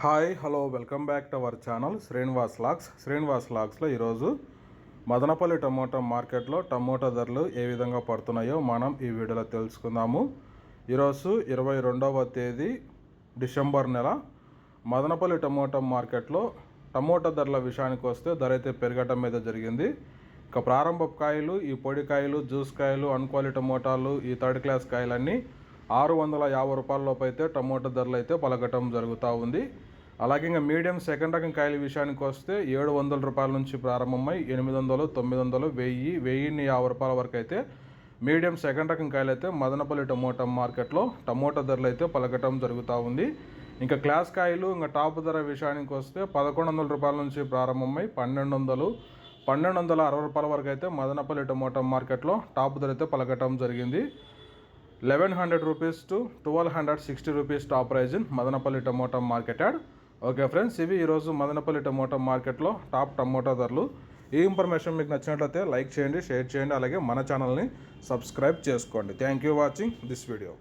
Hi hello welcome back to our channel Srinivas లాగ్స్లో ఈరోజు Madanapalle tomato మార్కెట్లో టమోటా ధరలు ఏ విధంగా పడుతున్నాయో మనం ఈ వీడియోలో తెలుసుకుందాము. ఈరోజు 22వ తేదీ డిసెంబర్ నెల మదనపల్లి టమోటా మార్కెట్లో టమోటా ధరల విషయానికి వస్తే ధర అయితే పెరగటం మీద జరిగింది. ఇక ప్రారంభ కాయలు, ఈ పొడి కాయలు, జ్యూస్ కాయలు, అన్క్వాలిటీ టమోటాలు, ఈ థర్డ్ క్లాస్ కాయలన్నీ 650 రూపాయల లోపు అయితే టమోటా ధరలు అయితే పలకటం జరుగుతూ ఉంది. అలాగే ఇంకా మీడియం సెకండ్ రకం కాయల విషయానికి వస్తే 700 రూపాయల నుంచి ప్రారంభమై 800, 900, 1050 రూపాయల వరకు అయితే మీడియం సెకండ్ రకం కాయలు అయితే మదనపల్లి టమోటా మార్కెట్లో టమోటా ధరలు అయితే పలకటం జరుగుతూ ఉంది. ఇంకా క్లాస్ కాయలు ఇంకా టాప్ ధర విషయానికి వస్తే 1100 రూపాయల నుంచి ప్రారంభమై 1260 రూపాయల వరకు అయితే మదనపల్లి టమోటా మార్కెట్లో టాప్ ధర అయితే పలకటం జరిగింది. 1100 rupees to 1260 rupees top price in Madanapalle tomato market yard. Okay friends, ఇవి ఈరోజు మదనపల్లి టమోటా మార్కెట్లో టాప్ టమోటా ధరలు. ఈ ఇన్ఫర్మేషన్ మీకు నచ్చినట్లయితే లైక్ చేయండి, షేర్ చేయండి, అలాగే మన ఛానల్ని సబ్స్క్రైబ్ చేసుకోండి. Thank you watching this video.